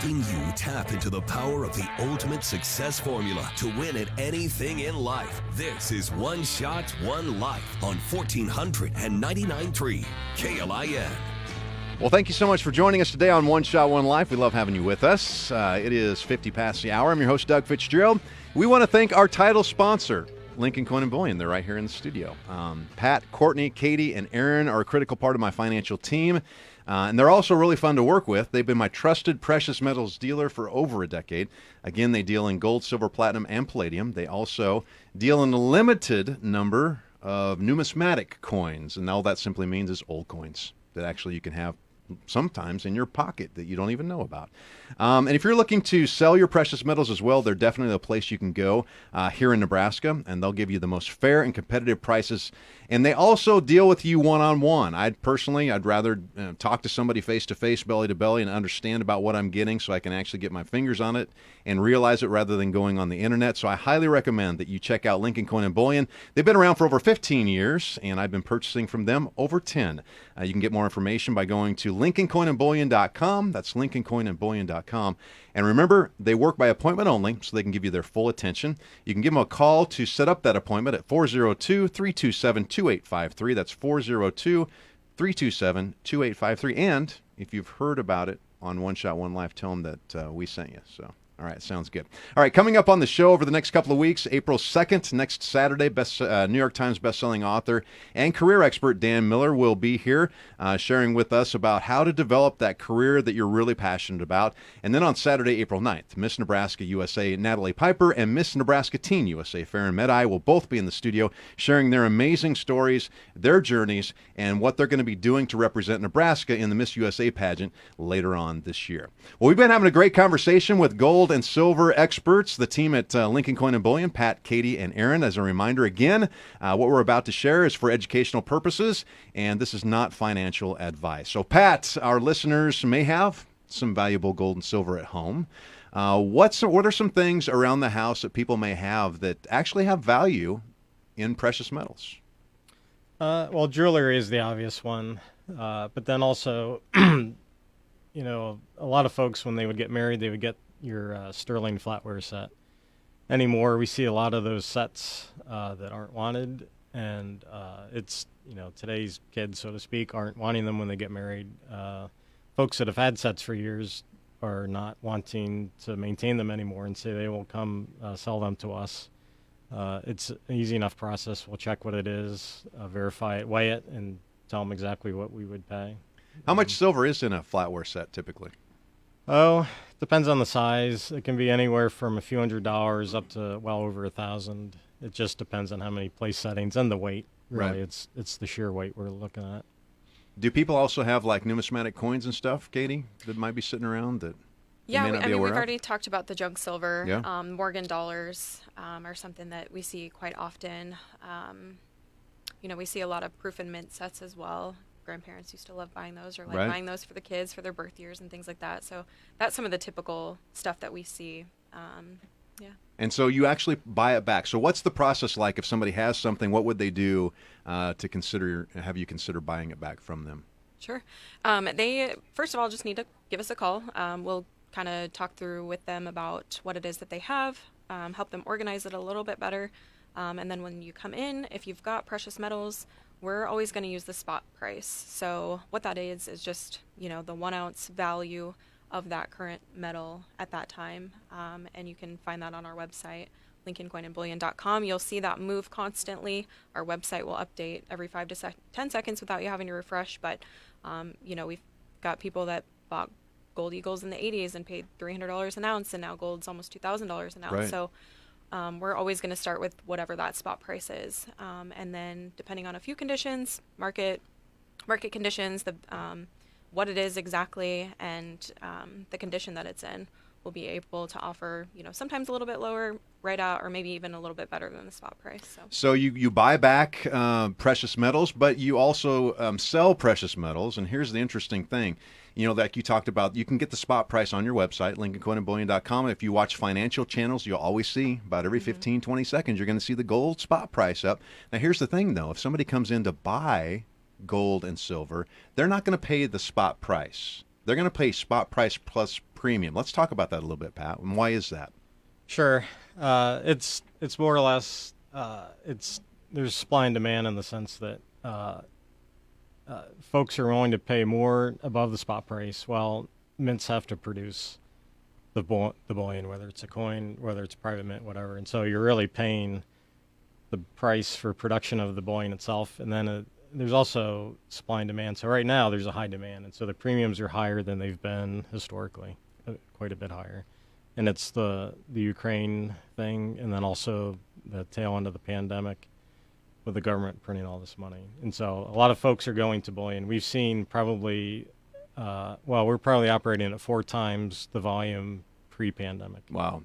helping you tap into the power of the ultimate success formula to win at anything in life. This is One Shot, One Life on 1499.3 KLIN. Well, thank you so much for joining us today on One Shot, One Life. We love having you with us. It is 50 past the hour. I'm your host, Doug Fitzgerald. We want to thank our title sponsor, Lincoln Coin & Bullion. They're right here in the studio. Pat, Courtney, Katie, and Aaron are a critical part of my financial team. And they're also really fun to work with. They've been my trusted precious metals dealer for over a decade. Again, they deal in gold, silver, platinum, and palladium. They also deal in a limited number of numismatic coins. And all that simply means is old coins that actually you can have sometimes in your pocket that you don't even know about. And if you're looking to sell your precious metals as well, they're definitely a place you can go here in Nebraska, and they'll give you the most fair and competitive prices. And they also deal with you one-on-one. I'd rather talk to somebody face-to-face, belly-to-belly, and understand about what I'm getting so I can actually get my fingers on it and realize it rather than going on the internet. So I highly recommend that you check out Lincoln Coin & Bullion. They've been around for over 15 years, and I've been purchasing from them over 10. You can get more information by going to LincolnCoinandBullion.com. That's LincolnCoinandBullion.com. And remember, they work by appointment only, so they can give you their full attention. You can give them a call to set up that appointment at 402-327-2853. That's 402-327-2853. And if you've heard about it on One Shot, One Life, tell them that we sent you. So, all right, sounds good. All right, coming up on the show over the next couple of weeks, April 2nd, next Saturday, New York Times bestselling author and career expert Dan Miller will be here sharing with us about how to develop that career that you're really passionate about. And then on Saturday, April 9th, Miss Nebraska USA Natalie Piper and Miss Nebraska Teen USA Farron Medai will both be in the studio sharing their amazing stories, their journeys, and what they're going to be doing to represent Nebraska in the Miss USA pageant later on this year. Well, we've been having a great conversation with gold and silver experts, the team at Lincoln Coin & Bullion, Pat, Katie, and Aaron. As a reminder, again, what we're about to share is for educational purposes, and this is not financial advice. So, Pat, our listeners may have some valuable gold and silver at home. What are some things around the house that people may have that actually have value in precious metals? Well, jewelry is the obvious one, but then also, a lot of folks, when they would get married, they would get your sterling flatware set. Anymore, we see a lot of those sets that aren't wanted, and it's, today's kids, so to speak, aren't wanting them when they get married. Folks that have had sets for years are not wanting to maintain them anymore, and so they will come sell them to us. It's an easy enough process. We'll check what it is, verify it, weigh it, and tell them exactly what we would pay. How much silver is in a flatware set typically? Oh, depends on the size. It can be anywhere from a few $100s up to well over $1,000. It just depends on how many place settings and the weight. Really, Right. it's the sheer weight we're looking at. Do people also have like numismatic coins and stuff, Katie, that might be sitting around that you may not be we've aware of? already talked about the junk silver. Yeah. Morgan dollars are something that we see quite often. We see a lot of proof and mint sets as well. Grandparents used to love buying those, or Right. buying those for the kids for their birth years and things like that. So that's some of the typical stuff that we see. And so you actually buy it back. So what's the process like if somebody has something? What would they do to have you consider buying it back from them? Sure. They, first of all, just need to give us a call. We'll kind of talk through with them about what it is that they have, help them organize it a little bit better. And then when you come in, if you've got precious metals, we're always going to use the spot price. So what that is just, the 1 ounce value of that current metal at that time. And you can find that on our website, LincolnCoinandBullion.com. You'll see that move constantly. Our website will update every 5 to 10 seconds without you having to refresh. But, we've got people that bought gold eagles in the 80s and paid $300 an ounce, and now gold's almost $2,000 an ounce. Right. So we're always going to start with whatever that spot price is. And then depending on a few conditions, market conditions, what it is exactly, and the condition that it's in, we'll be able to offer, sometimes a little bit lower right out, or maybe even a little bit better than the spot price. So you buy back precious metals, but you also sell precious metals. And here's the interesting thing. Like you talked about, you can get the spot price on your website, LincolnCoinandBullion.com. If you watch financial channels, you'll always see about every 15, 20 seconds, you're going to see the gold spot price up. Now, here's the thing, though. If somebody comes in to buy gold and silver, they're not going to pay the spot price. They're going to pay spot price plus premium. Let's talk about that a little bit, Pat. And why is that? Sure. It's more or less there's supply and demand in the sense that folks are willing to pay more above the spot price, while mints have to produce the bullion, whether it's a coin, whether it's a private mint, whatever. And so you're really paying the price for production of the bullion itself, and then there's also supply and demand. So right now there's a high demand, and so the premiums are higher than they've been historically, quite a bit higher. And it's the Ukraine thing, and then also the tail end of the pandemic with the government printing all this money. And so a lot of folks are going to bullion. We've seen probably, we're probably operating at 4 times the volume pre-pandemic. Wow.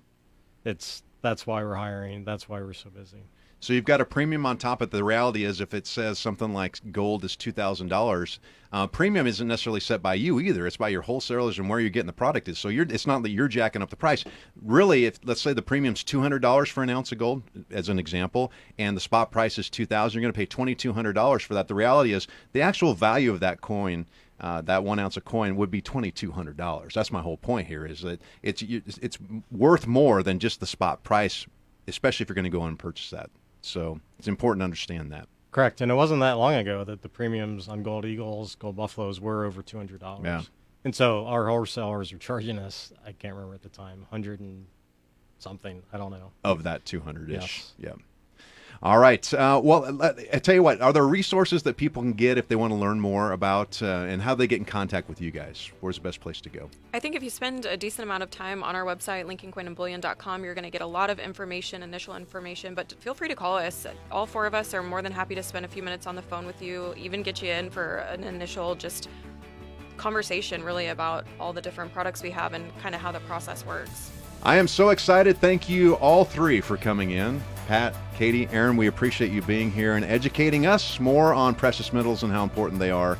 That's why we're hiring. That's why we're so busy. So you've got a premium on top of it. The reality is, if it says something like gold is $2,000, premium isn't necessarily set by you either. It's by your wholesalers and where you're getting the product is. So it's not that you're jacking up the price. Really, if let's say the premium's $200 for an ounce of gold, as an example, and the spot price is $2,000, you're going to pay $2,200 for that. The reality is, the actual value of that coin, that 1 ounce of coin, would be $2,200. That's my whole point here, is that it's worth more than just the spot price, especially if you're going to go and purchase that. So it's important to understand that. Correct. And it wasn't that long ago that the premiums on Gold Eagles, Gold Buffaloes were over $200. Yeah. And so our wholesalers are charging us, I can't remember at the time, 100 and something. I don't know. Of that 200-ish. Yes. Yeah. All right. Well, I tell you what, are there resources that people can get if they want to learn more about and how they get in contact with you guys? Where's the best place to go? I think if you spend a decent amount of time on our website, lincolncoinandbullion.com, you're going to get a lot of information, initial information, but feel free to call us. All 4 of us are more than happy to spend a few minutes on the phone with you, even get you in for an initial just conversation really about all the different products we have and kind of how the process works. I am so excited. Thank you all 3 for coming in. Pat, Katie, Aaron, we appreciate you being here and educating us more on precious metals and how important they are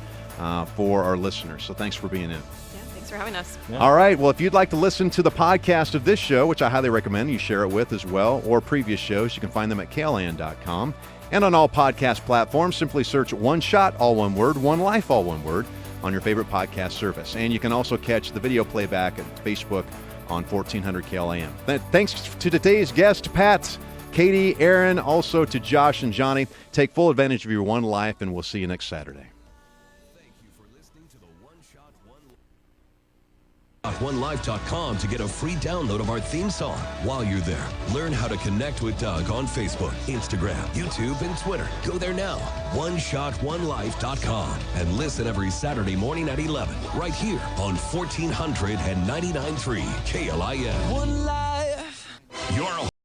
for our listeners. So thanks for being in. Yeah, thanks for having us. Yeah. All right. Well, if you'd like to listen to the podcast of this show, which I highly recommend you share it with as well, or previous shows, you can find them at KLAN.com. And on all podcast platforms, simply search One Shot, all one word, One Life, all one word, on your favorite podcast service. And you can also catch the video playback at Facebook on 1400 KLAN. Thanks to today's guest, Pat, Katie, Aaron, also to Josh and Johnny. Take full advantage of your one life, and we'll see you next Saturday. Thank you for listening to the OneShot1Life.com to get a free download of our theme song. While you're there, learn how to connect with Doug on Facebook, Instagram, YouTube, and Twitter. Go there now, OneShot1Life.com, and listen every Saturday morning at 11, right here on 1499.3 KLIN. One life. Your